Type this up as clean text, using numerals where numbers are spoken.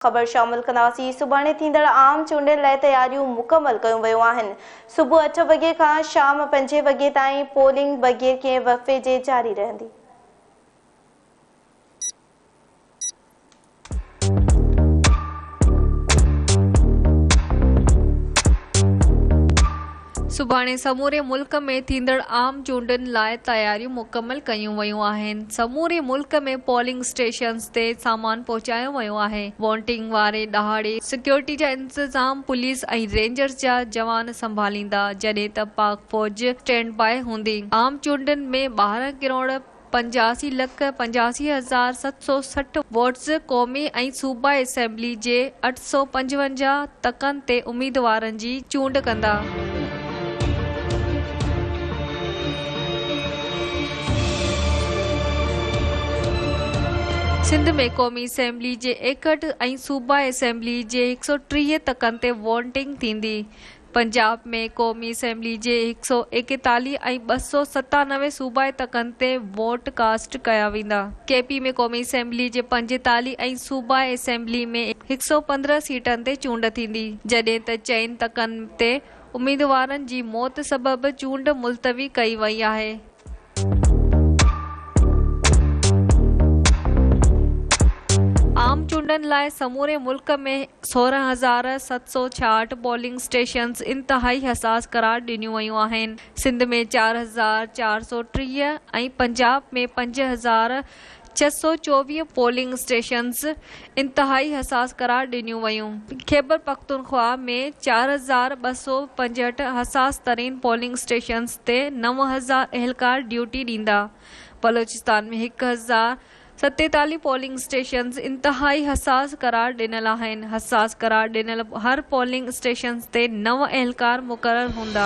खबर शामिल कंदासीं। सुभाणे थींदड़ आम चूंडनि लाइ तयारियूं मुकमल कयूं वयूं आहिनि। सुबुह 8 वॻे खां शाम 5 वॻे ताईं पोलिंग बग़ैर कंहिं वक़्फ़े जे जारी रहंदी। सुभाणे समूरे मुल्क में थींदड़ आम चूंडनि लाइ तयारियूं मुकमल कयूं वयूं आहिनि। समूरे मुल्क में पोलिंग स्टेशन्स ते सामान पहुचायो वियो आहे। वोटिंग वारे ॾहाड़े सिक्योरिटी जा इंतज़ाम पुलिस ऐं रेंजर्स जा जवान संभालींदा, जॾहिं त पाक फ़ौज स्टैंड बाय हूंदी। आम चूंडनि में 12,85,85,760 वोट्स क़ौमी ऐं सूबा असेंबली जे 855 तकनि ते उम्मीदवारनि जी चूंड कंदा। सिंध में क़ौमी असेंबली जे 61 ऐं सूबा असेंबली जे 130 तकनि ते वोटिंग थींदी। पंजाब में क़ौमी असेंबली जे 141 ऐं 297 सूबाई तकनि ते वोट कास्ट कया वेंदा। केपी में क़ौमी असेंबली जे 45 ऐं सूबाई असेंबली में 115 सीटनि ते चूंड थींदी, जॾहिं त 4 तकनि ते उम्मीदवारनि जी मौत सबबि चूंड मुलतवी कई वई आहे। आम चूंडनि लाइ समूरे मुल्क में 16,766 पोलिंग स्टेशन्स इंतहाई हसास करार ॾिनियूं वयूं आहिनि। सिंध में 4,430 ऐं पंजाब में 5,624 पोलिंग स्टेशन्स इंतहाई हसास करार ॾिनियूं वयूं। खैबर पख्तूनख्वा में 4,265 हसास तरीन पोलिंग स्टेशन्स ते 9,000 एहलकार ड्यूटी ॾींदा। बलोचिस्तान में 1,047 पोलिंग स्टेशन्स इंतहाई हसास करार ॾिनल आहिनि। हसास करार ॾिनल हर पोलिंग स्टेशन ते 9 एहलकार मुक़रर हूंदा।